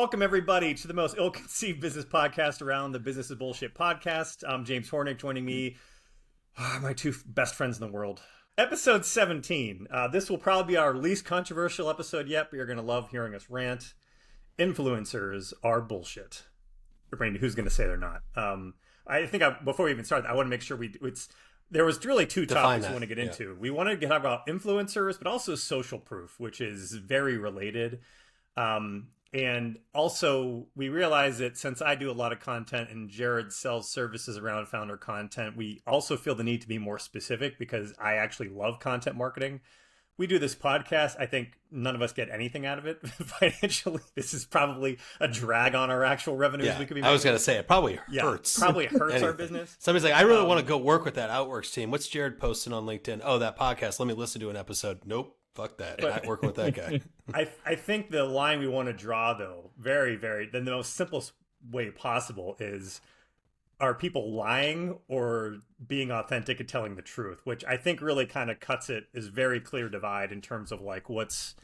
Welcome, everybody, to the most ill-conceived business podcast around, the Business is Bullshit podcast. I'm James Hornick. Joining me, my two best friends in the world. Episode 17. This will probably be our least controversial episode yet, but you're going to love hearing us rant. Influencers are bullshit. Randy, who's going to say they're not? I think before we even start, I want to make sure there was really two topics we want to get into. We want to talk about influencers, but also social proof, which is very related. And also, we realize that since I do a lot of content and Jared sells services around founder content, we also feel the need to be more specific because I actually love content marketing. We do this podcast. I think none of us get anything out of it financially. This is probably a drag on our actual revenues. Yeah, we could be I was going to say, it probably hurts. Probably hurts our business. Somebody's like, I really want to go work with that Outworks team. What's Jared posting on LinkedIn? Oh, that podcast. Let me listen to an episode. Nope. Fuck that. Not working with that guy. I think the line we want to draw, though, the most simplest way possible is, are people lying or being authentic and telling the truth? Which I think really kind of cuts it, is very clear divide in terms of like what's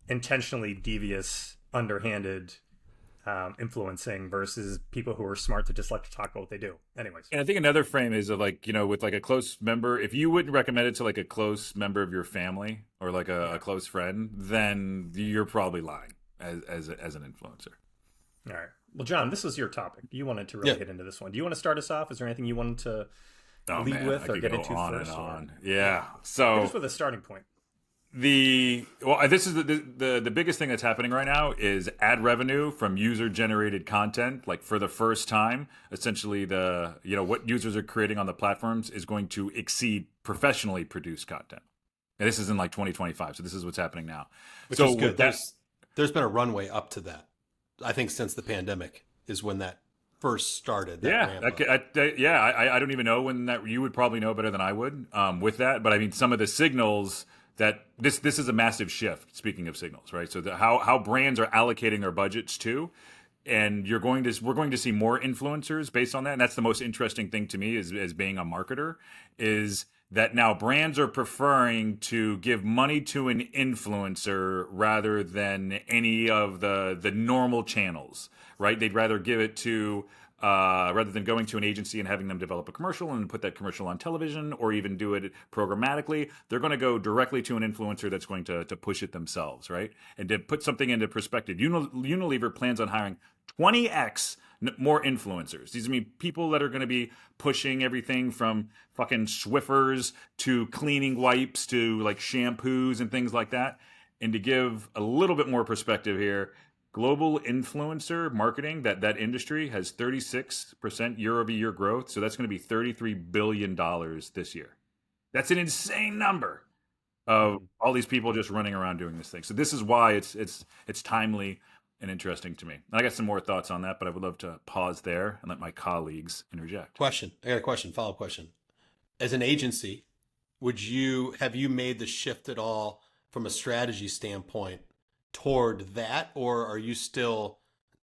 intentionally devious, underhanded, influencing versus people who are smart that just like to talk about what they do. Anyways. And I think another frame is of like, with like a close member, if you wouldn't recommend it to like a close member of your family or like a close friend, then you're probably lying as an influencer. All right. Well, John, this is your topic. You wanted to really get into this one. Do you want to start us off? Is there anything you wanted to lead with or get into on first? And on. Yeah. So just with a starting point. This is the biggest thing that's happening right now is ad revenue from user generated content. Like for the first time, essentially what users are creating on the platforms is going to exceed professionally produced content. And this is in like 2025. So this is what's happening now. Which is good. There's been a runway up to that. I think since the pandemic is when that first started. I don't even know when that. You would probably know better than I would with that. But I mean, some of the signals that this is a massive shift. Speaking of signals, right? So how brands are allocating their budgets to, and we're going to see more influencers based on that. And that's the most interesting thing to me as being a marketer is that now brands are preferring to give money to an influencer rather than any of the normal channels, right? They'd rather give it to rather than going to an agency and having them develop a commercial and put that commercial on television or even do it programmatically, they're going to go directly to an influencer that's going to push it themselves, right? And to put something into perspective, Unilever plans on hiring 20x more influencers. These are people that are going to be pushing everything from fucking Swiffers to cleaning wipes to like shampoos and things like that. And to give a little bit more perspective here, global influencer marketing, that industry has 36% year-over-year growth. So that's going to be $33 billion this year. That's an insane number of all these people just running around doing this thing. So this is why it's timely and interesting to me. And I got some more thoughts on that, but I would love to pause there and let my colleagues interject. I got a question, follow-up question. As an agency, have you made the shift at all from a strategy standpoint toward that, or are you still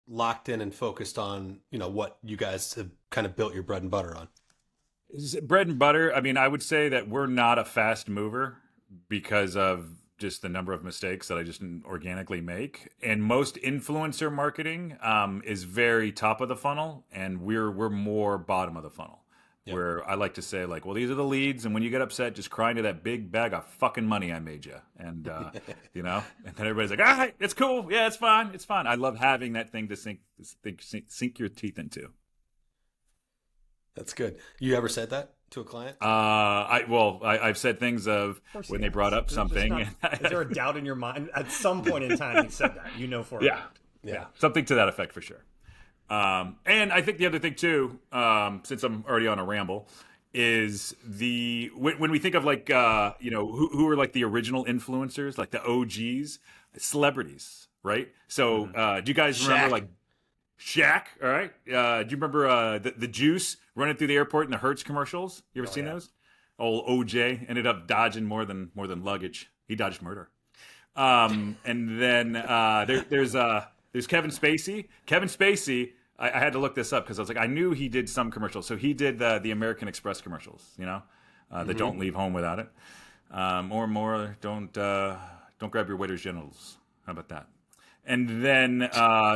locked in and focused on, what you guys have kind of built your bread and butter on? Bread and butter. I mean, I would say that we're not a fast mover because of just the number of mistakes that I just organically make. And most influencer marketing is very top of the funnel, and we're more bottom of the funnel. Yep. Where I like to say, like, well, these are the leads, and when you get upset, just cry into that big bag of fucking money I made you, and and then everybody's like, all right, it's cool, yeah, it's fine. I love having that thing to sink your teeth into. That's good. You ever said that to a client? I've said things of when they brought up something. Is there a doubt in your mind? At some point in time, you said that, for a fact. Yeah, something to that effect for sure. And I think the other thing too, since I'm already on a ramble, is when we think of like who are like the original influencers, like the OGs, celebrities, right? So do you guys remember like Shaq? All right. Do you remember the Juice running through the airport in the Hertz commercials? You ever seen those? Old OJ ended up dodging more than luggage. He dodged murder. And then there's Kevin Spacey. Kevin Spacey. I had to look this up because I was like, I knew he did some commercials. So he did the American Express commercials, that don't leave home without it. More, don't grab your waiter's genitals. How about that? And then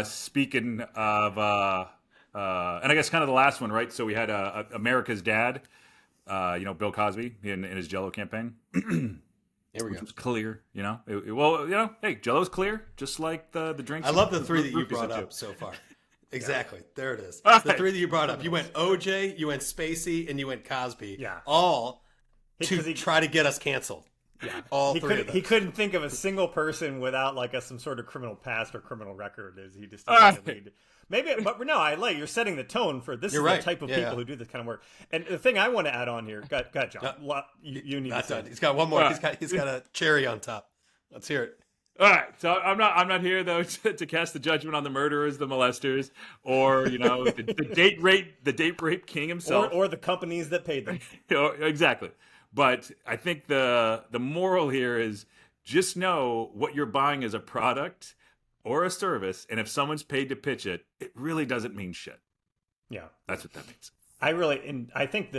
speaking of, and I guess kind of the last one, right? So we had America's Dad, Bill Cosby in his Jello campaign. Here we Which go. was clear, well, hey, Jello's clear, just like the drinks. I love the three that you Roofies brought are up so far. Exactly. There it is. All The right. three that you brought up. You went OJ, you went Spacey, and you went Cosby. Yeah. All Because to try to get us canceled. Yeah. All he three couldn't, of them. he couldn't think of a single person without like some sort of criminal past or criminal record. He just All right. lead. Maybe, but no, you're setting the tone for this. You're is right. the type of Yeah, people yeah. who do this kind of work. And the thing I want to add on here, go ahead, John. You need Not to say. done. He's got one more. All right. He's got a cherry on top. Let's hear it. All right, so I'm not here though to cast the judgment on the murderers, the molesters, or the date rape king himself, Or the companies that paid them. Exactly. But I think the moral here is just know what you're buying is a product or a service, and if someone's paid to pitch it, it really doesn't mean shit. Yeah. That's what that means. I think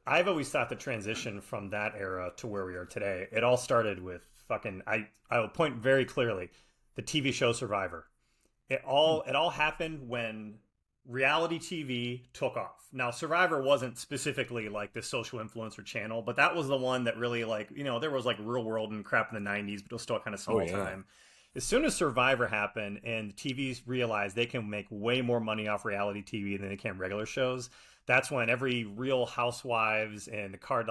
I've always thought the transition from that era to where we are today, it all started with I will point very clearly, the TV show Survivor. It all happened when reality TV took off. Now, Survivor wasn't specifically like the social influencer channel, but that was the one that really there was like Real World and crap in the 90s, but it was still kind of small time. As soon as Survivor happened and TVs realized they can make way more money off reality TV than they can regular shows, that's when every Real Housewives and the card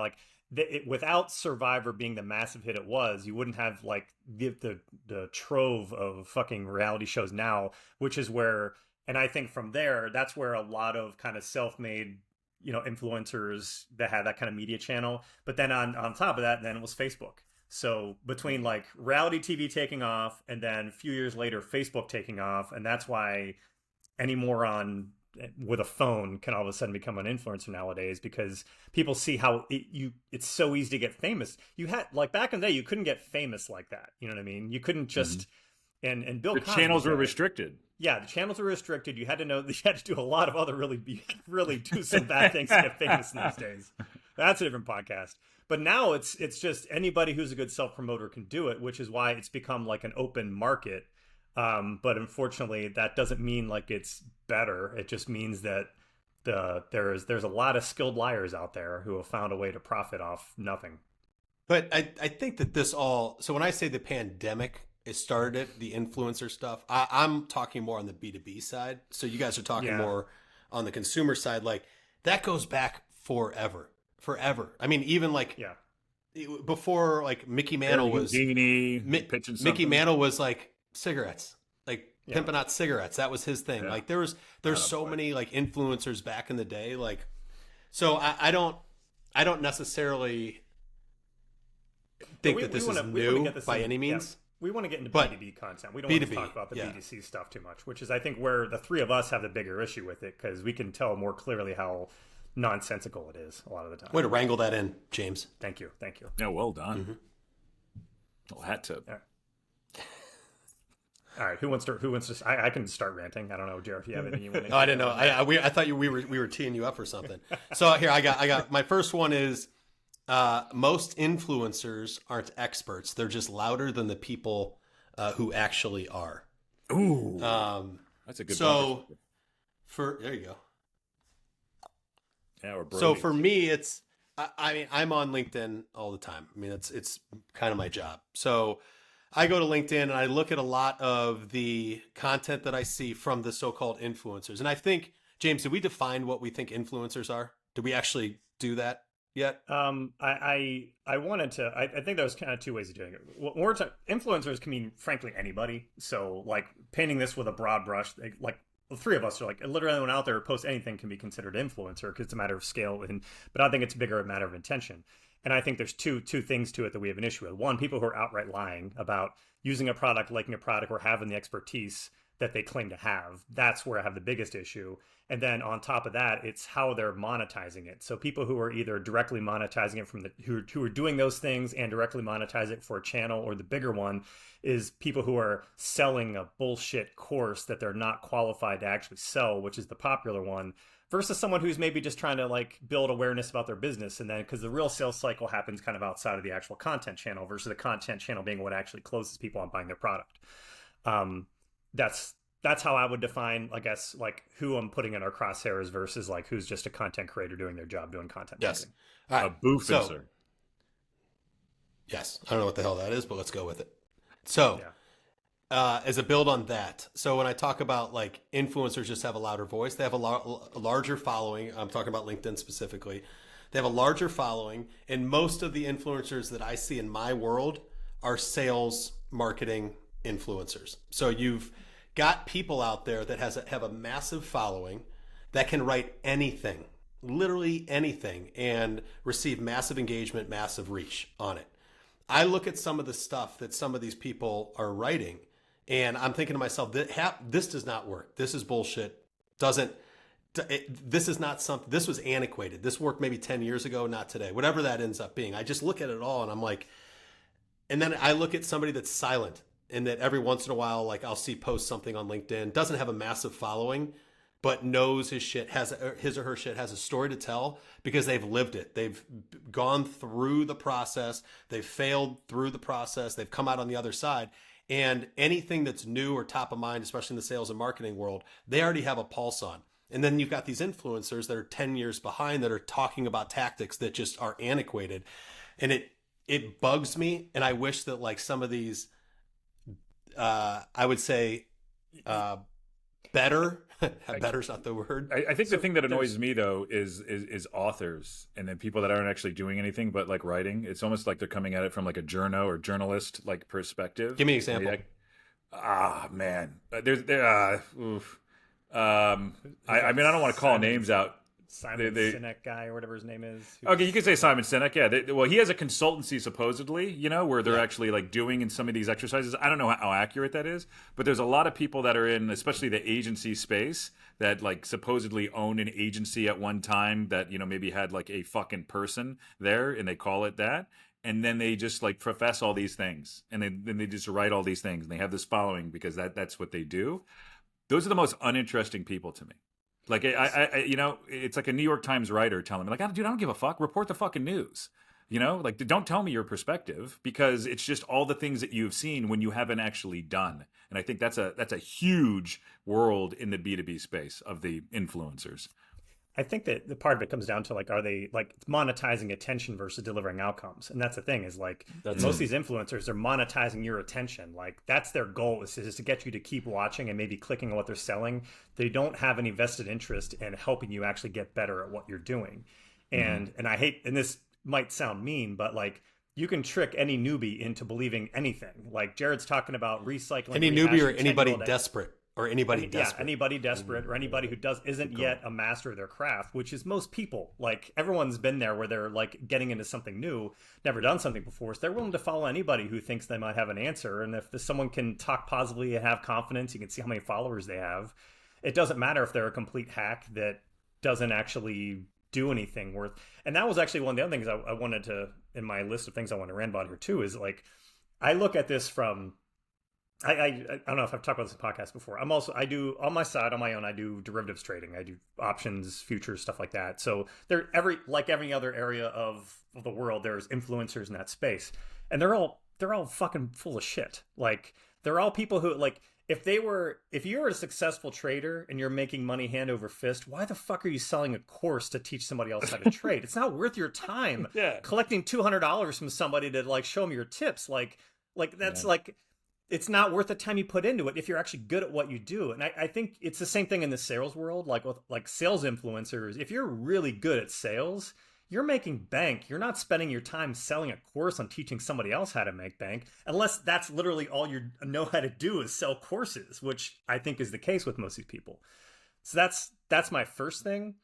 without Survivor being the massive hit it was, you wouldn't have like the trove of fucking reality shows now, which is where, and I think from there, that's where a lot of kind of self-made, influencers that had that kind of media channel. But then on top of that, then it was Facebook. So between like reality TV taking off and then a few years later, Facebook taking off, and that's why any moron with a phone can all of a sudden become an influencer nowadays, because people see how it's so easy to get famous. You had like back in the day, you couldn't get famous like that. You know what I mean? You couldn't just and Bill The Cosby channels were said it. restricted. Yeah, the channels were restricted. You had to do a lot of other really do some bad things to get famous in these days. That's a different podcast. But now it's just anybody who's a good self-promoter can do it, which is why it's become like an open market. But unfortunately, that doesn't mean like it's better. It just means that there's a lot of skilled liars out there who have found a way to profit off nothing. But I think that so when I say the pandemic, it started the influencer stuff. I'm talking more on the B2B side. So you guys are talking more on the consumer side. Like that goes back forever. I mean, even like before like Mickey Mantle was pitching Mickey Mantle was like cigarettes, like pimping out cigarettes. That was his thing. Yeah. Like there's so many like influencers back in the day. Like, so I don't necessarily think that this is new by any means. Yeah. We want to get into B2B content. We don't want to talk about the B2C stuff too much, which is I think where the three of us have the bigger issue with it, because we can tell more clearly how nonsensical it is a lot of the time. Way to wrangle that in, James. Thank you. Yeah, well done. Well, hat tip. All right, who wants to? I can start ranting. I don't know, Jared, if you have anything you want to. I didn't know. I thought we were teeing you up for something. So here I got my first one is most influencers aren't experts. They're just louder than the people who actually are. Ooh, that's a good. So there you go. Yeah, or so for me, it's I mean I'm on LinkedIn all the time. I mean it's kind of my job. So I go to LinkedIn and I look at a lot of the content that I see from the so-called influencers. And I think, James, did we define what we think influencers are? Did we actually do that yet? I wanted to. I think there was kind of two ways of doing it. More influencers can mean frankly anybody. So like painting this with a broad brush, like the three of us are like literally anyone out there who posts anything can be considered influencer because it's a matter of scale. But I think it's bigger a matter of intention. And I think there's two things to it that we have an issue with. One, people who are outright lying about using a product, liking a product, or having the expertise that they claim to have. That's where I have the biggest issue. And then on top of that, it's how they're monetizing it. So people who are either directly monetizing it from who are doing those things and directly monetize it for a channel, or the bigger one is people who are selling a bullshit course that they're not qualified to actually sell, which is the popular one, versus someone who's maybe just trying to like build awareness about their business. And then because the real sales cycle happens kind of outside of the actual content channel versus the content channel being what actually closes people on buying their product. that's how I would define, I guess, like who I'm putting in our crosshairs versus like who's just a content creator doing their job doing content Yes. marketing. All A right. boofincer. Yes. I don't know what the hell that is, but let's go with it. So, Yeah. as a build on that, so when I talk about like influencers just have a louder voice, they have a larger following. I'm talking about LinkedIn specifically. They have a larger following, and most of the influencers that I see in my world are sales marketing influencers. So you've got people out there that have a massive following that can write anything, literally anything, and receive massive engagement, massive reach on it. I look at some of the stuff that some of these people are writing, and I'm thinking to myself, this does not work. This is bullshit. This is not something, this was antiquated. This worked maybe 10 years ago, not today. Whatever that ends up being. I just look at it all and I'm like, and then I look at somebody that's silent and that every once in a while, like I'll see post something on LinkedIn, doesn't have a massive following, but knows his or her shit has a story to tell because they've lived it. They've gone through the process. They've failed through the process. They've come out on the other side. And anything that's new or top of mind, especially in the sales and marketing world, they already have a pulse on. And then you've got these influencers that are 10 years behind that are talking about tactics that just are antiquated. And it bugs me. And I wish that like some of these, I would say, better. Better's not the word. I think the thing that annoys me though is authors and then people that aren't actually doing anything but like writing. It's almost like they're coming at it from like a journo or journalist like perspective. Give me an example. Man, oof. I mean, I don't want to call names out. Simon Sinek guy or whatever his name is. Okay, you could say Simon Sinek. Yeah, well, he has a consultancy supposedly, where they're actually like doing in some of these exercises. I don't know how accurate that is, but there's a lot of people that are in, especially the agency space, that like supposedly own an agency at one time that maybe had like a fucking person there, and they call it that. And then they just like profess all these things, and then they just write all these things, and they have this following because that's what they do. Those are the most uninteresting people to me. Like I it's like a New York Times writer telling me, like, dude, I don't give a fuck. Report the fucking news. Like don't tell me your perspective because it's just all the things that you've seen when you haven't actually done. And I think that's a huge world in the B2B space of the influencers. I think that the part of it comes down to like, are they like monetizing attention versus delivering outcomes? And that's the thing is like most of these influencers are monetizing your attention. Like that's their goal is to get you to keep watching and maybe clicking on what they're selling. They don't have any vested interest in helping you actually get better at what you're doing. And I hate, and this might sound mean, but like you can trick any newbie into believing anything. Like Jared's talking about recycling. Any newbie or anybody desperate. Or anybody desperate. Yeah, anybody desperate or anybody who isn't yet a master of their craft, which is most people. Like everyone's been there where they're like getting into something new, never done something before. So they're willing to follow anybody who thinks they might have an answer. And if someone can talk positively and have confidence, you can see how many followers they have. It doesn't matter if they're a complete hack that doesn't actually do anything worth. And that was actually one of the other things I wanted to, in my list of things I want to rant about here too, is like, I look at this from, I don't know if I've talked about this in podcast before. I do on my side, on my own, I do derivatives trading. I do options, futures, stuff like that. So like every other area of the world, there's influencers in that space. And they're all fucking full of shit. Like they're all people who like, if you're a successful trader and you're making money hand over fist, why the fuck are you selling a course to teach somebody else how to trade? It's not worth your time collecting $200 from somebody to like show them your tips. Like that's like, it's not worth the time you put into it if you're actually good at what you do. And I think it's the same thing in the sales world, like with like sales influencers. If you're really good at sales, you're making bank. You're not spending your time selling a course on teaching somebody else how to make bank, unless that's literally all you know how to do is sell courses, which I think is the case with most of these people. So that's my first thing.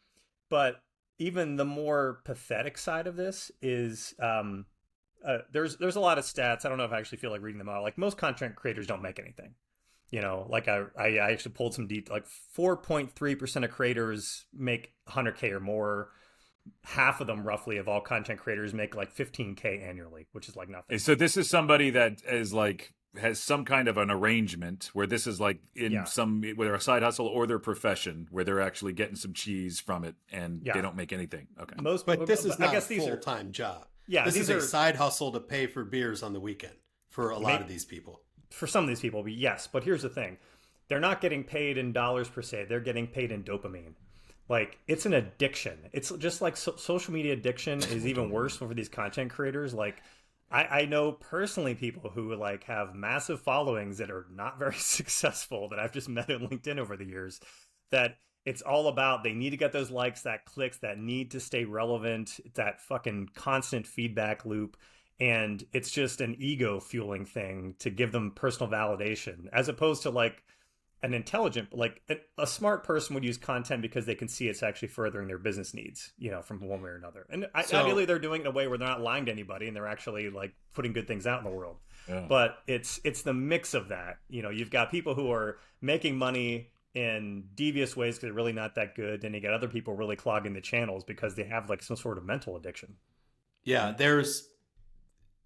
But even the more pathetic side of this is there's a lot of stats. I don't know if I actually feel like reading them out. Like most content creators don't make anything. Like I actually pulled some deep, like 4.3% of creators make 100K or more. Half of them roughly of all content creators make like 15K annually, which is like nothing. So this is somebody that is like, has some kind of an arrangement where this is like in whether a side hustle or their profession where they're actually getting some cheese from it and they don't make anything. Okay. But this is not a full-time job. Yeah, this is a side hustle to pay for beers on the weekend for a lot of these people. For some of these people, yes. But here's the thing. they're not getting paid in dollars per se. They're getting paid in dopamine. Like, it's an addiction. It's just like social media addiction is even worse for these content creators. Like, I know personally people who like have massive followings that are not very successful that I've just met on LinkedIn over the years, that it's all about they need to get those likes, that clicks, that need to stay relevant, that fucking constant feedback loop. And it's just an ego fueling thing to give them personal validation, as opposed to like an intelligent, like a smart person would use content because they can see it's actually furthering their business needs, you know, from one way or another. And ideally they're doing it in a way where they're not lying to anybody and they're actually like putting good things out in the world. Yeah. But it's the mix of that. You know, you've got people who are making money in devious ways because they're really not that good. And you got other people really clogging the channels because they have like some sort of mental addiction. Yeah,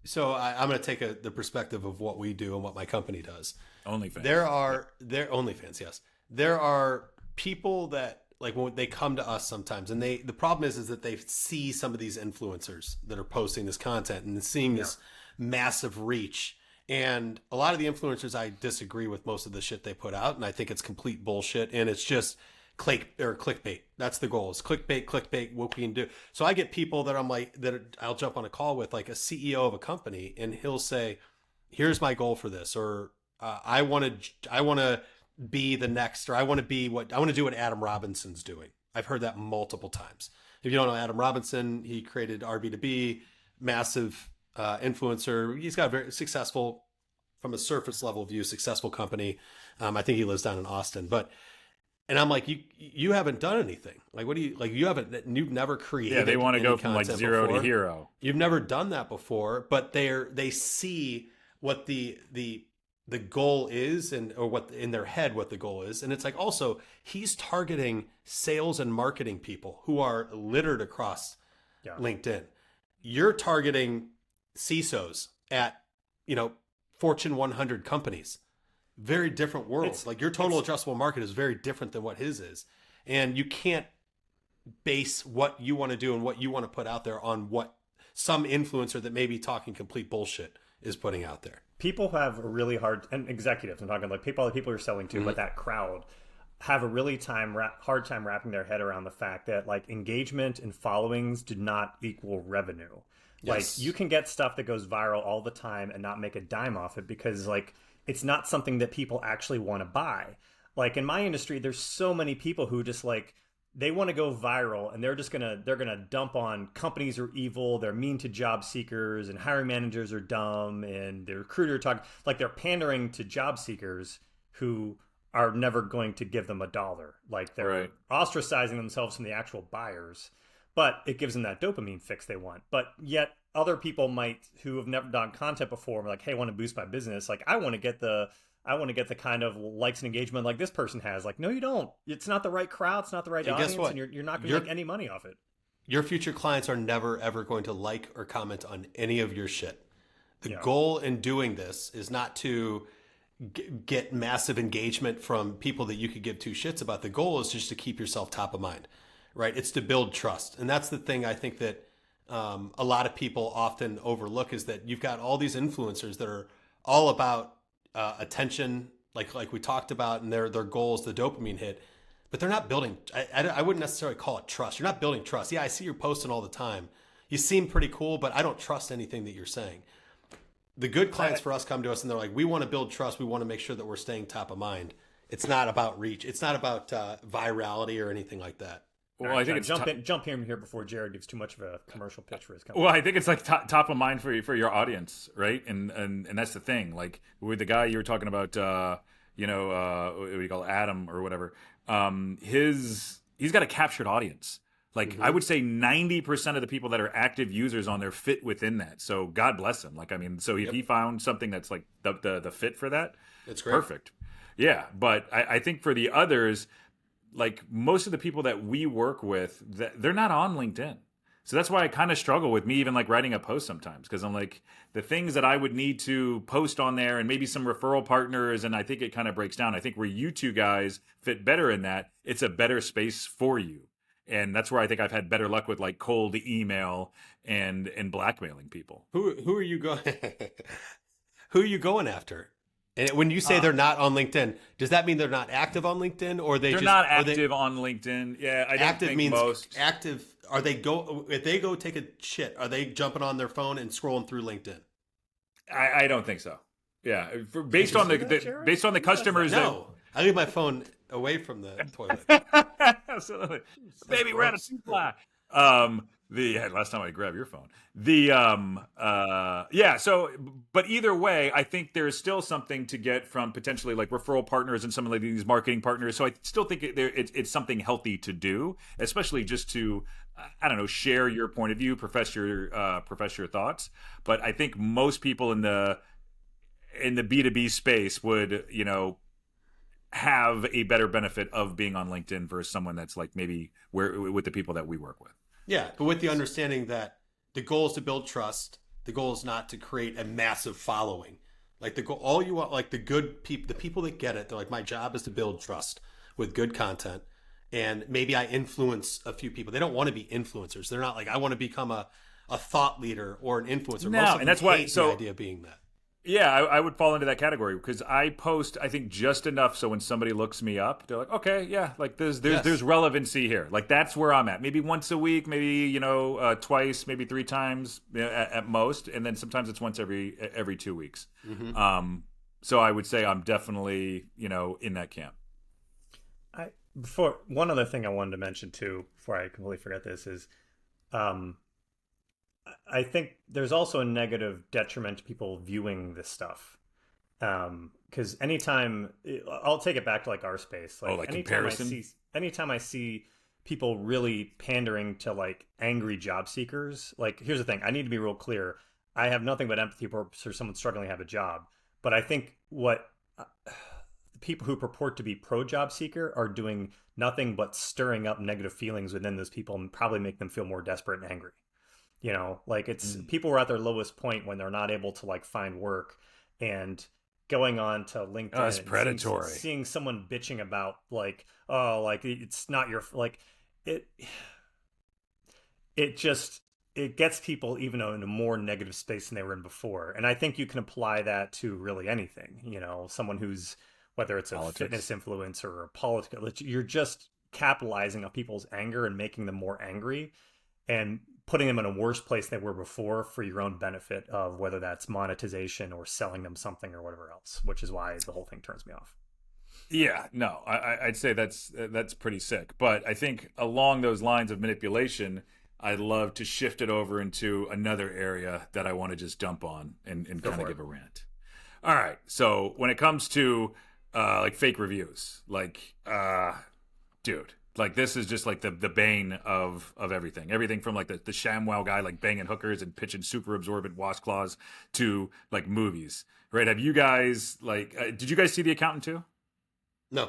so I'm going to take the perspective of what we do and what my company does. OnlyFans. They're OnlyFans, yes. There are people that like when they come to us sometimes, and the problem is that they see some of these influencers that are posting this content and seeing this massive reach. And a lot of the influencers, I disagree with most of the shit they put out, and I think it's complete bullshit. And it's just clickbait. That's the goal. Is clickbait. What we can do. So I get people that I'm like I'll jump on a call with, like a CEO of a company, and he'll say, "Here's my goal for this," or I want to be the next, or I want to do what Adam Robinson's doing. I've heard that multiple times. If you don't know Adam Robinson, he created RB2B, massive influencer. He's got a very successful, from a surface level view, successful company. I think he lives down in Austin, and I'm like, you haven't done anything. Like, what do you like? You've never created. Yeah, they want to go from like zero before. to hero. You've never done that before, but they see what the goal is, or what in their head what the goal is. And it's like, also, he's targeting sales and marketing people who are littered across LinkedIn. You're targeting CISOs at, Fortune 100 companies. Very different world. Like, your total addressable market is very different than what his is. And you can't base what you want to do and what you want to put out there on what some influencer that may be talking complete bullshit is putting out there. People have a really hard, and executives, I'm talking like people you're selling to, but that crowd have a really hard time wrapping their head around the fact that like engagement and followings do not equal revenue. Yes. Like, you can get stuff that goes viral all the time and not make a dime off it because like it's not something that people actually want to buy. Like, in my industry, there's so many people who just like, they want to go viral and they're gonna dump on companies are evil, they're mean to job seekers, and hiring managers are dumb, and the recruiter like they're pandering to job seekers who are never going to give them $1. Like, they're ostracizing themselves from the actual buyers, but it gives them that dopamine fix they want. But yet other people who have never done content before, are like, hey, I want to boost my business. Like, I want to get the kind of likes and engagement like this person has. Like, no, you don't. It's not the right crowd. It's not the right audience. And you're not going to make any money off it. Your future clients are never, ever going to like or comment on any of your shit. The goal in doing this is not to get massive engagement from people that you could give two shits about. The goal is just to keep yourself top of mind, right? It's to build trust. And that's the thing I think that a lot of people often overlook, is that you've got all these influencers that are all about attention, like we talked about, and their goals, the dopamine hit, but they're not building. I wouldn't necessarily call it trust. You're not building trust. Yeah, I see you're posting all the time. You seem pretty cool, but I don't trust anything that you're saying. The good clients for us come to us and they're like, we want to build trust. We want to make sure that we're staying top of mind. It's not about reach. It's not about virality or anything like that. Well, I think it's jump in here before Jared gives too much of a commercial pitch for his company. Well, I think it's like top of mind for your audience, right? And that's the thing. Like, with the guy you were talking about, what do you call it, Adam or whatever? He's got a captured audience. Like, I would say 90% of the people that are active users on there fit within that. So God bless him. Like, I mean, so if he found something that's like the fit for that, it's great. Perfect. Yeah, but I think for the others, like most of the people that we work with, they're not on LinkedIn. So that's why I kind of struggle with me even like writing a post sometimes, because I'm like, the things that I would need to post on there and maybe some referral partners, and I think it kind of breaks down. I think where you two guys fit better in that, it's a better space for you. And that's where I think I've had better luck with like cold email and blackmailing people. Who are you going? Who are you going after? And when you say they're not on LinkedIn, does that mean they're not active on LinkedIn, or they're not active on LinkedIn? Yeah, I don't active think means most active. Are they if they go take a shit? Are they jumping on their phone and scrolling through LinkedIn? I don't think so. Yeah, based on the customers. No, I leave my phone away from the toilet. Absolutely, baby, we're out of supply. Last time I grabbed your phone. So but either way, I think there's still something to get from potentially like referral partners and some of these marketing partners. So I still think it's something healthy to do, especially just to I don't know, share your point of view, profess your thoughts. But I think most people in the B2B space would, have a better benefit of being on LinkedIn versus someone that's like maybe with the people that we work with. Yeah, but with the understanding that the goal is to build trust. The goal is not to create a massive following. Like the goal, all you want, like the good people, the people that get it, they're like, my job is to build trust with good content. And maybe I influence a few people. They don't want to be influencers. They're not like, I want to become a thought leader or an influencer. No, Most of and that's them why. hate So the idea of being that. yeah, I would fall into that category because I post, I think, just enough so when somebody looks me up, they're like, okay, yeah, like there's relevancy here. Like that's where I'm at. Maybe once a week, maybe twice, maybe 3 times at most, and then sometimes it's once every 2 weeks. Mm-hmm. So I would say I'm definitely in that camp. Before one other thing I wanted to mention too, before I completely forget this is, I think there's also a negative detriment to people viewing this stuff. Because anytime, I'll take it back to like our space. Like anytime comparison? Anytime I see people really pandering to like angry job seekers, like here's the thing, I need to be real clear. I have nothing but empathy for someone struggling to have a job. But I think what the people who purport to be pro-job seeker are doing nothing but stirring up negative feelings within those people and probably make them feel more desperate and angry. Like it's people are at their lowest point when they're not able to like find work, and going on to LinkedIn, that's predatory. Seeing someone bitching about like, oh, like it's not your like it gets people even in a more negative space than they were in before. And I think you can apply that to really anything. Someone who's, whether it's a fitness influencer or a political, you're just capitalizing on people's anger and making them more angry and putting them in a worse place than they were before for your own benefit, of whether that's monetization or selling them something or whatever else, which is why the whole thing turns me off. Yeah, no, I'd say that's pretty sick. But I think along those lines of manipulation, I'd love to shift it over into another area that I want to just dump on and kind of give a rant. All right, so when it comes to like fake reviews, like dude, like this is just like the bane of everything from like the ShamWow guy like banging hookers and pitching super absorbent washclaws to like movies, right? Have you guys like did you guys see The Accountant too? No.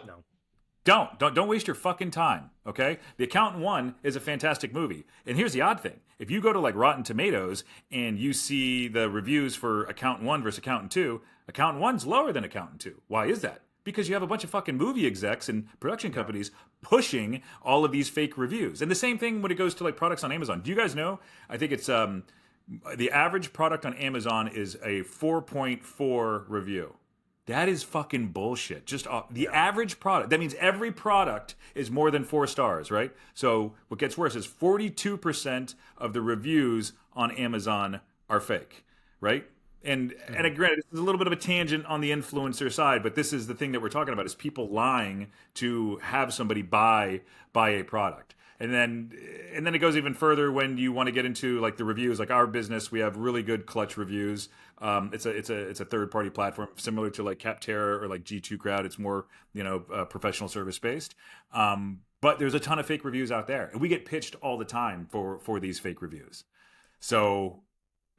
Don't waste your fucking time, okay? The Accountant 1 is a fantastic movie. And here's the odd thing. If you go to like Rotten Tomatoes and you see the reviews for Accountant 1 versus Accountant 2, Accountant 1's lower than Accountant 2. Why is that? Because you have a bunch of fucking movie execs and production companies pushing all of these fake reviews. And the same thing when it goes to like products on Amazon. Do you guys know? I think it's the average product on Amazon is a 4.4 review. That is fucking bullshit. Just the average product. That means every product is more than 4 stars, right? So what gets worse is 42% of the reviews on Amazon are fake, right? And granted, this is a little bit of a tangent on the influencer side, but this is the thing that we're talking about: is people lying to have somebody buy a product. And then it goes even further when you want to get into like the reviews. Like our business, we have really good Clutch reviews. It's a third party platform similar to like Capterra or like G2 Crowd. It's more professional service based. But there's a ton of fake reviews out there, and we get pitched all the time for these fake reviews. So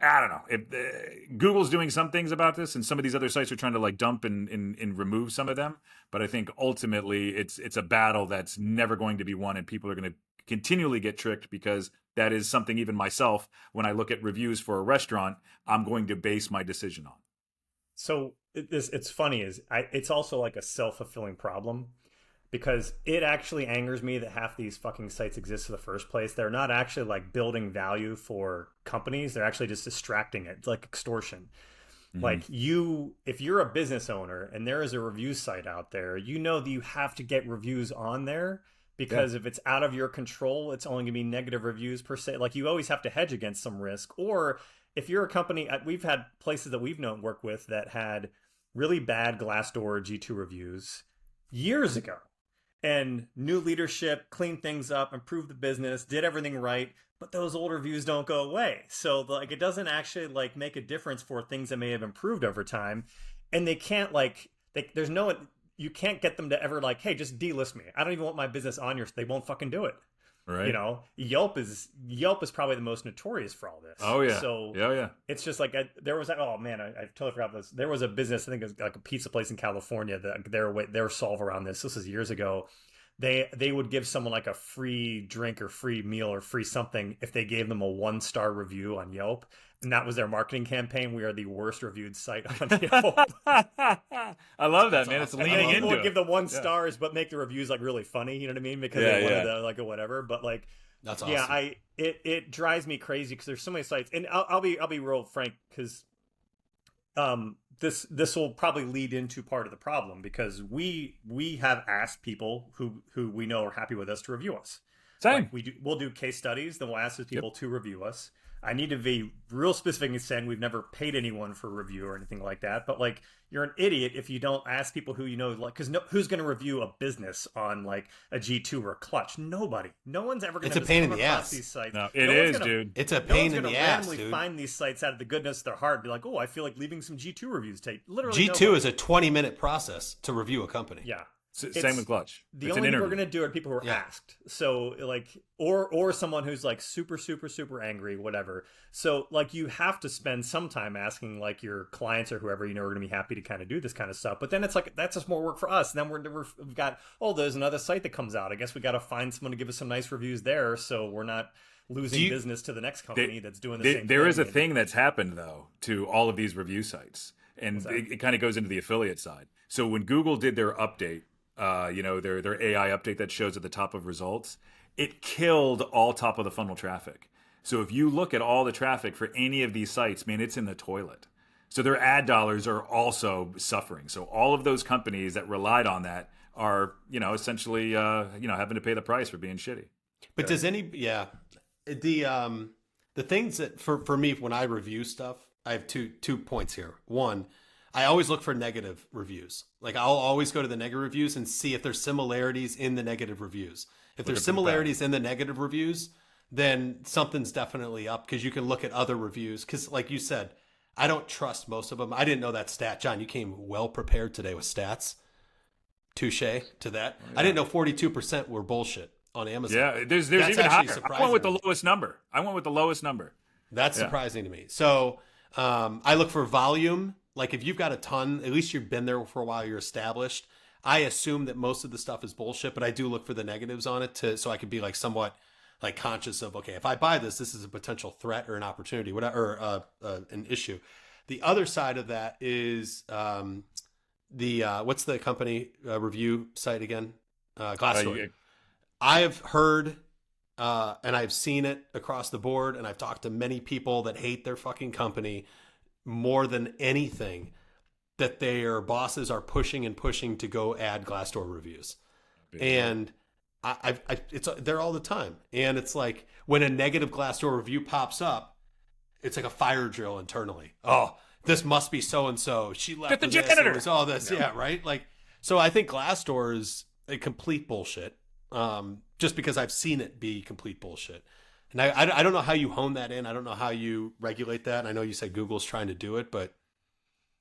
I don't know if Google's doing some things about this, and some of these other sites are trying to like dump and remove some of them. But I think ultimately it's a battle that's never going to be won, and people are going to continually get tricked, because that is something even myself, when I look at reviews for a restaurant, I'm going to base my decision on. So it's funny it's also like a self-fulfilling problem, because it actually angers me that half these fucking sites exist in the first place. They're not actually like building value for companies. They're actually just distracting it. It's like extortion. Like if you're a business owner and there is a review site out there, you know that you have to get reviews on there because if it's out of your control, it's only going to be negative reviews per se. Like you always have to hedge against some risk. Or if you're a company, we've had places that we've known work with that had really bad Glassdoor G2 reviews years ago, and new leadership cleaned things up, improved the business, did everything right. But those old reviews don't go away. So like it doesn't actually like make a difference for things that may have improved over time. And they can't there's no, you can't get them to ever like, hey, just delist me. I don't even want my business on your, they won't fucking do it. Right. You know, Yelp is probably the most notorious for all this. Oh yeah. So yeah. It's just like there was oh man, I totally forgot this. There was a business, I think it was like a pizza place in California that their solve around this. This was years ago. They would give someone like a free drink or free meal or free something if they gave them a 1-star review on Yelp. And that was their marketing campaign. We are the worst reviewed site on Yelp. I love that, man. Awesome. It's leaning into would it. give the 1 stars, but make the reviews like really funny. You know what I mean? Because they wanted the, like a whatever. But like, that's awesome. Yeah, it drives me crazy because there's so many sites, and I'll be real frank because this will probably lead into part of the problem because we have asked people who we know are happy with us to review us. Same. Like we'll do case studies, then we'll ask those people to review us. I need to be real specific in saying we've never paid anyone for a review or anything like that. But like, you're an idiot if you don't ask people who you know, like, because who's going to review a business on like a G2 or a Clutch? Nobody. No one's ever going to. It's a pain in the ass. These sites. No, it is, dude. It's a pain in the ass, dude. dude. Find these sites out of the goodness of their heart and be like, oh, I feel like leaving some G2 reviews. Literally, G2 is a 20-minute process to review a company. Yeah. Same with Clutch. The only people we're going to do are people who are asked. So like, or someone who's like super, super, super angry, whatever. So like you have to spend some time asking like your clients or whoever, you know, are going to be happy to kind of do this kind of stuff. But then it's like, that's just more work for us. And then we've got, there's another site that comes out. I guess we got to find someone to give us some nice reviews there. So we're not losing business to the next company that's doing the same thing. There is a thing that's happened though to all of these review sites. And it kind of goes into the affiliate side. So when Google did their update, their AI update that shows at the top of results, it killed all top of the funnel traffic. So if you look at all the traffic for any of these sites, man, it's in the toilet. So their ad dollars are also suffering. So all of those companies that relied on that are, essentially, having to pay the price for being shitty. But does the things that for me, when I review stuff, I have two points here. One, I always look for negative reviews. Like I'll always go to the negative reviews and see if there's similarities in the negative reviews. If there's similarities in the negative reviews, then something's definitely up because you can look at other reviews. Because like you said, I don't trust most of them. I didn't know that stat. John, you came well prepared today with stats. Touche to that. Oh, yeah. I didn't know 42% were bullshit on Amazon. Yeah, there's even higher. I went with the lowest number. That's surprising to me. So I look for volume. Like if you've got a ton, at least you've been there for a while, you're established. I assume that most of the stuff is bullshit, but I do look for the negatives on it so I could be like somewhat like conscious of, okay, if I buy this is a potential threat or an opportunity, whatever, or an issue. The other side of that is what's the company review site again? Glassdoor. I have heard and I've seen it across the board, and I've talked to many people that hate their fucking company more than anything, that their bosses are pushing to go add Glassdoor reviews. And it's there all the time. And it's like when a negative Glassdoor review pops up, it's like a fire drill internally. Oh, this must be so-and-so. She left. Get the janitor. It was all this. Yeah, right? Like, so I think Glassdoor is a complete bullshit. Just because I've seen it be complete bullshit. And I don't know how you hone that in. I don't know how you regulate that. And I know you said Google's trying to do it, but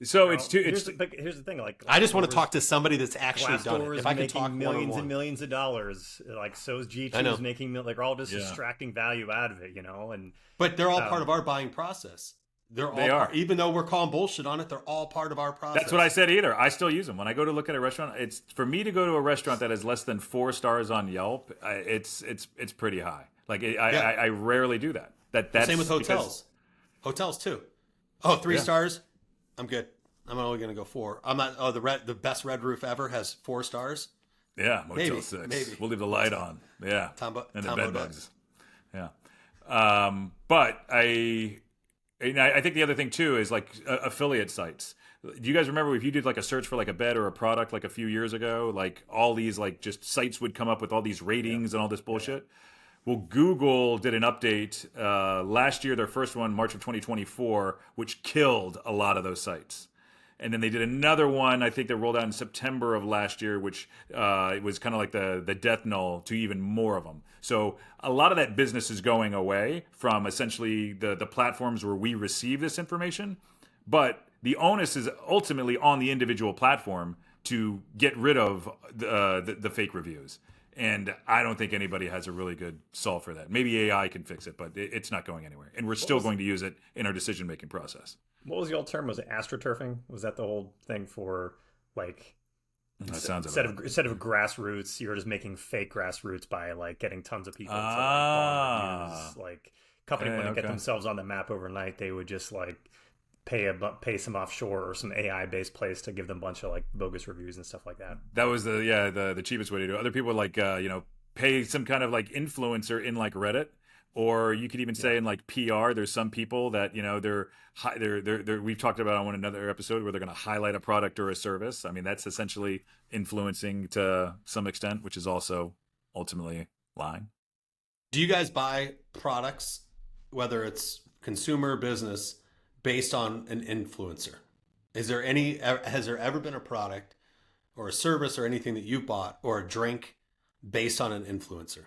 so here's the thing. Like, I just want to talk to somebody that's actually done it. If I can talk millions and millions of dollars, like so is G2's making, like we're all just extracting value out of it, but they're all part of our buying process. They are. Even though we're calling bullshit on it, they're all part of our process. That's what I said either. I still use them. When I go to look at a restaurant, it's for me to go to a restaurant that has less than 4 stars on Yelp, it's pretty high. Like I rarely do that. That's same with hotels. Hotels too. Oh, 3 stars? I'm good. I'm only going to go 4. I'm not. Oh, the best red roof ever has 4 stars. Yeah, Motel 6. Maybe. We'll leave the light on. Yeah, and the bed bugs. Yeah, but And I think the other thing too is like affiliate sites. Do you guys remember if you did like a search for like a bed or a product like a few years ago, like all these like just sites would come up with all these ratings and all this bullshit? Well, Google did an update last year, their first one, March of 2024, which killed a lot of those sites. And then they did another one, I think they rolled out in September of last year, which it was kind of like the death knell to even more of them. So a lot of that business is going away from essentially the platforms where we receive this information. But the onus is ultimately on the individual platform to get rid of the fake reviews. And I don't think anybody has a really good solve for that. Maybe AI can fix it, but it's not going anywhere. And we're still going to use it in our decision-making process. What was the old term? Was it astroturfing? Was that the whole thing for like that sounds instead of grassroots, you're just making fake grassroots by like getting tons of people to reviews. Like company wouldn't get themselves on the map overnight. They would just like pay some offshore or some AI based place to give them a bunch of like bogus reviews and stuff like that. That was the cheapest way to do it. Other people would like pay some kind of like influencer in like Reddit. Or you could even say in like PR, there's some people that they're we've talked about on another episode where they're going to highlight a product or a service. I mean, that's essentially influencing to some extent, which is also ultimately lying. Do you guys buy products, whether it's consumer or business, based on an influencer? Has there ever been a product or a service or anything that you've bought or a drink based on an influencer?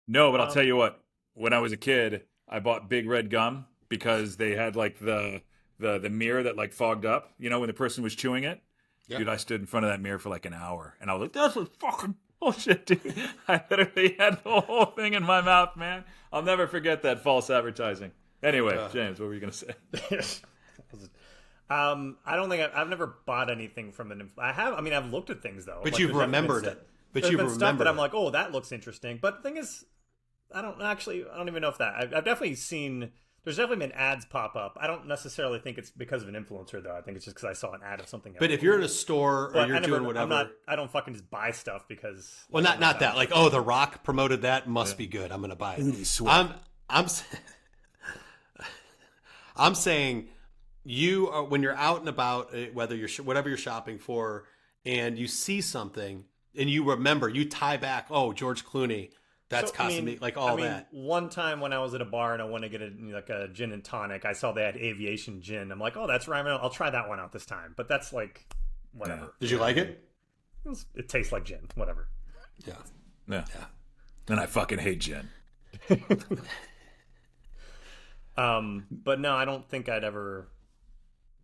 No, but I'll tell you what. When I was a kid, I bought Big Red gum because they had like the mirror that like fogged up, when the person was chewing it. Yep. Dude, I stood in front of that mirror for like an hour and I was like, that's a fucking bullshit, dude. I literally had the whole thing in my mouth, man. I'll never forget that false advertising. Anyway, James, what were you going to say? I don't think I've never bought anything from an I've looked at things though. But like, you've remembered it. But you've remembered stuff that I'm like, oh, that looks interesting. But the thing is, I don't even know if that. I've definitely seen. There's definitely been ads pop up. I don't necessarily think it's because of an influencer though. I think it's just because I saw an ad of something else. But if you're in a store or you're doing whatever, I don't fucking just buy stuff because. Well, not that. Like, oh, The Rock promoted that, must be good. I'm gonna buy it. I'm saying you are, when you're out and about, whether you're whatever you're shopping for, and you see something and you remember, you tie back. Oh, George Clooney. That's costing me like all that. One time when I was at a bar and I wanted to get a gin and tonic, I saw they had aviation gin. I'm like, oh, that's right. I'll try that one out this time. But that's like, whatever. Yeah. Did you like it? It tastes like gin. Whatever. Yeah. And I fucking hate gin. But no, I don't think I'd ever.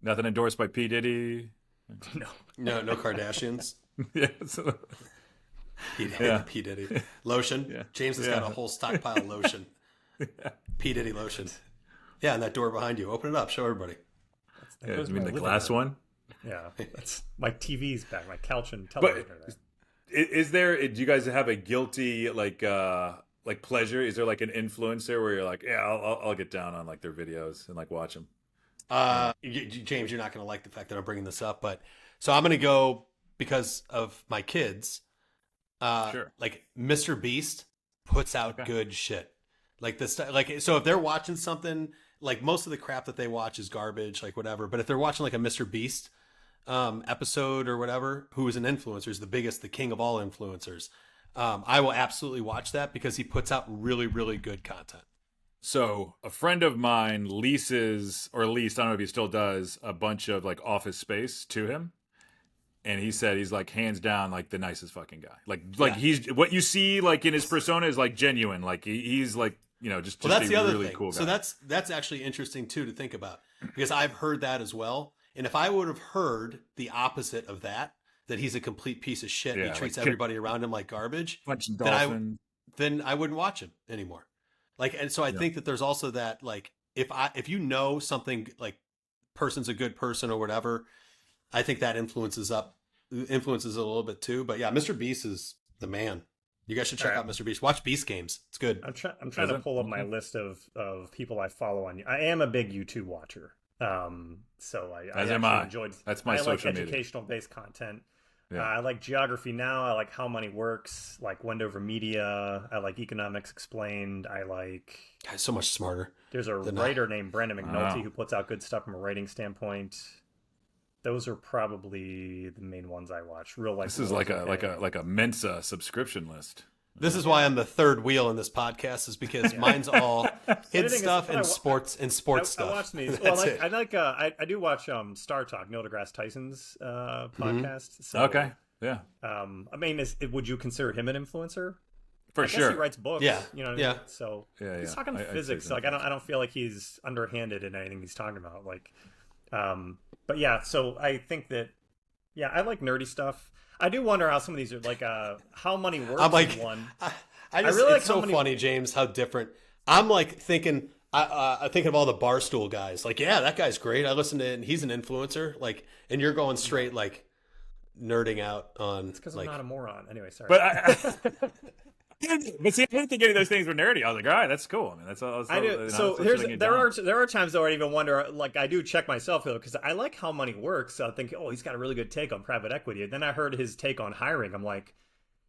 Nothing endorsed by P. Diddy. No Kardashians. Yeah. P. Diddy. Lotion. Yeah. James has got a whole stockpile of lotion. P. Diddy lotion. Yeah, and that door behind you. Open it up. Show everybody. You mean the glass one? Yeah. That's my TV's back, my couch and television. But is there, do you guys have a guilty, like pleasure? Is there like an influencer where you're like, yeah, I'll get down on like their videos and like watch them? James, you're not going to like the fact that I'm bringing this up, but so I'm going to go because of my kids. Sure. Like Mr. Beast puts out good shit. Like this, like so if they're watching something, like most of the crap that they watch is garbage, like whatever. But if they're watching like a Mr. Beast episode or whatever, who is an influencer, is the biggest, the king of all influencers, I will absolutely watch that because he puts out really, really good content. So a friend of mine leases, or leased, I don't know if he still does, a bunch of like office space to him. And he said he's like hands down like the nicest fucking guy. Like he's what you see like in his persona is like genuine. Like he's like just that's a the other really thing. cool guy. So that's actually interesting too to think about because I've heard that as well. And if I would have heard the opposite of that he's a complete piece of shit and he treats everybody around him like garbage, then I wouldn't watch him anymore. Like, and so I think that there's also that like if you know something like person's a good person or whatever, I think that influences it a little bit too. But yeah, Mr. Beast is the man. You guys should check out Mr. Beast. Watch Beast Games. It's good. I'm trying to pull up my list of people I follow on. I am a big YouTube watcher. So I enjoyed. That's my social media. Educational based content. Yeah. I like Geography Now. I like How Money Works. Like Wendover Media. I like Economics Explained. I like. Guy's so much smarter. There's a writer named Brandon McNulty who puts out good stuff from a writing standpoint. Those are probably the main ones I watch. Real life. This is like a Mensa subscription list. This is why I'm the third wheel in this podcast, is because mine's all hid stuff and sports stuff. I watch these. Well, I do watch Star Talk, Neil deGrasse Tyson's podcast. So, Okay. Yeah. I mean, would you consider him an influencer? For I sure. guess he writes books. Yeah. You know what I mean? So he's talking I'd physics. say Like I don't feel like he's underhanded in anything he's talking about. Like, but yeah. So I think that I like nerdy stuff. I do wonder how some of these are like How Money Works. I'm like, is one. I really like it's so funny, James, how different. I'm like thinking. I think of all the Barstool guys. Like, yeah, that guy's great. I listen to it, and he's an influencer. Like, and you're going straight like nerding out on. It's because like, I'm not a moron. Anyway, sorry. But see, I didn't think any of those things were nerdy. I was like, all right, that's cool. I mean, that's all. I do. So there are times though I even wonder. Like I do check myself though because I like How Money Works. So I think, oh, he's got a really good take on private equity. And then I heard his take on hiring. I'm like,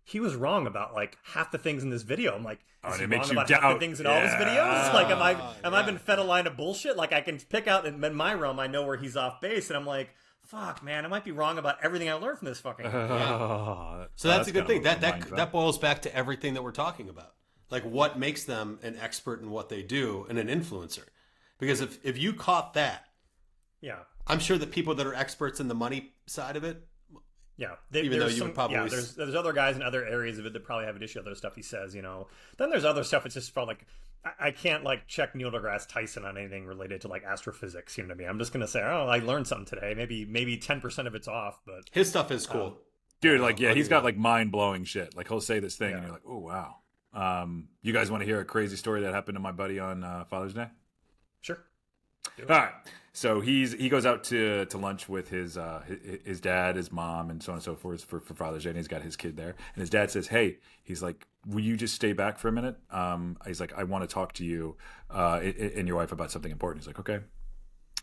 he was wrong about like half the things in this video. I'm like, is he wrong about half the things in all his videos? Like, am I been fed a line of bullshit? Like I can pick out in my realm, I know where he's off base, and I'm like, fuck, man, I might be wrong about everything I learned from this fucking. So that's a good thing. That boils back to everything that we're talking about. Like what makes them an expert in what they do and an influencer. Because if you caught that, I'm sure that people that are experts in the money side of it. Yeah, even though you would probably there's other guys in other areas of it that probably have an issue with other stuff he says. You know, then there's other stuff. It's just felt like I can't like check Neil deGrasse Tyson on anything related to like astrophysics. You know what I mean? I'm just gonna say, oh, I learned something today. Maybe 10% of it's off, but his stuff is cool, dude. Like, yeah, he's got like mind blowing shit. Like he'll say this thing, and you're like, oh wow. You guys want to hear a crazy story that happened to my buddy on Father's Day? Sure. All right. So he goes out to lunch with his dad, his mom, and so on and so forth for Father's Day. And he's got his kid there, and his dad says, "Hey," he's like, "Will you just stay back for a minute?" He's like, "I want to talk to you and your wife about something important." He's like, "Okay."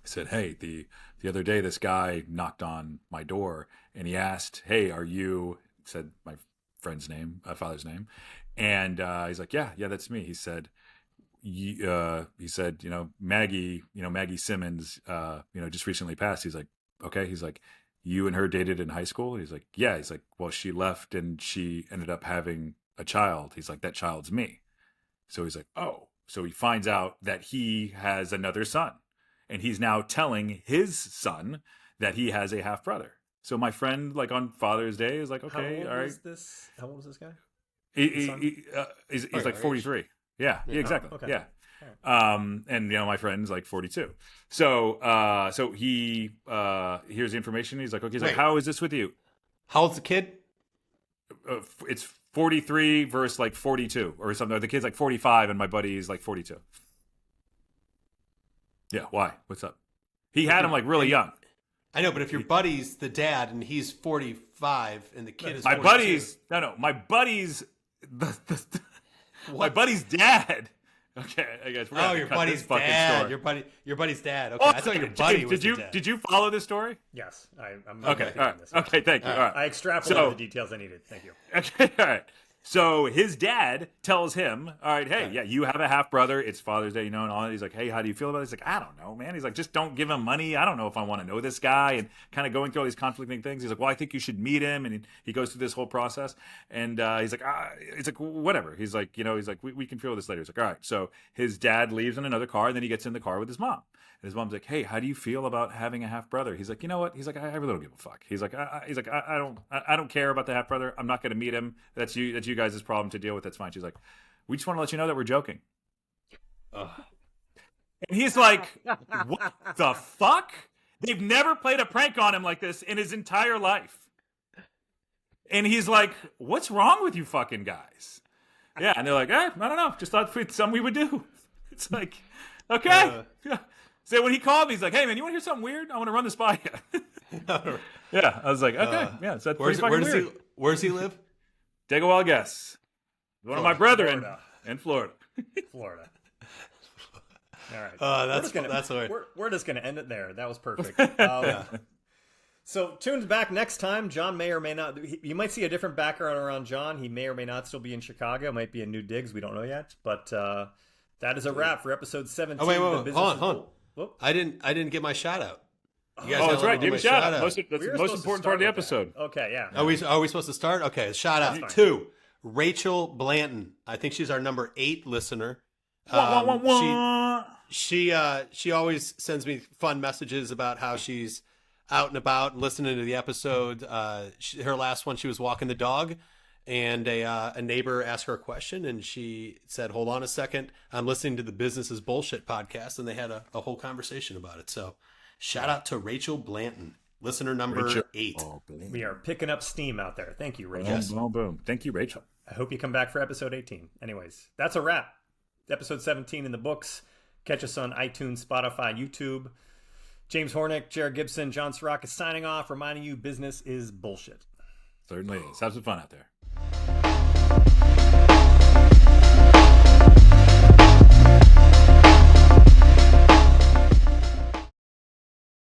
He said, "Hey, the other day this guy knocked on my door and he asked, 'Hey, are you?'" Said my friend's name, father's name, and he's like, "Yeah, that's me." He said. Maggie Simmons, just recently passed. He's like, okay. He's like, you and her dated in high school? He's like, yeah. He's like, well, she left and she ended up having a child. He's like, that child's me. So he's like, oh. So he finds out that he has another son, and he's now telling his son that he has a half brother. So my friend, like on Father's Day, is like, okay, all right. How old was this guy? He's like 43. Yeah, exactly. Okay. Yeah. And my friend's like 42. So he hears the information. He's like, okay. He's like, how is this with you? How old's the kid? It's 43 versus like 42 or something. The kid's like 45 and my buddy's like 42. Yeah. Why? What's up? He had him like really young. I know, but if your buddy's the dad and he's 45 and the kid is 42. My buddy's my buddy's dad. Okay, I guess. Your buddy's dad. Your buddy's dad. Okay, I thought your buddy was the dad. Did you follow this story? Yes, I'm okay. All right. Okay, thank you. All right. I extrapolated the details I needed. Thank you. Okay, all right. So his dad tells him, all right, hey, you have a half brother. It's Father's Day, and all that. He's like, hey, how do you feel about it? He's like, I don't know, man. He's like, just don't give him money. I don't know if I want to know this guy, and kind of going through all these conflicting things. He's like, well, I think you should meet him, and he goes through this whole process, and he's like, whatever. He's like, we can feel this later. He's like, all right. So his dad leaves in another car, and then he gets in the car with his mom. And his mom's like, hey, how do you feel about having a half brother? He's like, you know what? He's like, I really don't give a fuck. He's like, I don't care about the half brother. I'm not going to meet him. That's you guys' problem to deal with. That's fine. She's like, we just want to let you know that we're joking. And he's like, what the fuck? They've never played a prank on him like this in his entire life. And he's like, what's wrong with you fucking guys? Yeah. And they're like, I don't know. Just thought it's something we would do. It's like, okay. So when he called me, he's like, hey, man, you want to hear something weird? I want to run this by you. Yeah. I was like, okay. Yeah. So that's pretty fucking weird. Where does he live? Take a wild guess. One of my brethren in Florida. Florida. All right. That's hilarious. We're just going to end it there. That was perfect. So tuned back next time. John may or may not. You might see a different background around John. He may or may not still be in Chicago. Might be in New Digs. We don't know yet. But that is a wrap for episode 17. Oh, wait. Hold on. Whoop. I didn't get my shout out. Oh, that's right. Give me a shout out. That's the most important part of the episode. Okay, yeah. Are we supposed to start? Okay, shout out to Rachel Blanton. I think she's our number 8 listener. She always sends me fun messages about how she's out and about and listening to the episode. Her last one, she was walking the dog, and a neighbor asked her a question, and she said, "Hold on a second, I'm listening to the Business is Bullshit podcast," and they had a whole conversation about it. So, shout out to Rachel Blanton, listener number 8. We are picking up steam out there. Thank you, Rachel. Yes. Boom, boom. Thank you, Rachel. I hope you come back for episode 18. Anyways, that's a wrap. Episode 17 in the books. Catch us on iTunes, Spotify, YouTube. James Hornick, Jared Gibson, John Soroka signing off, reminding you business is bullshit. Certainly is. Have some fun out there.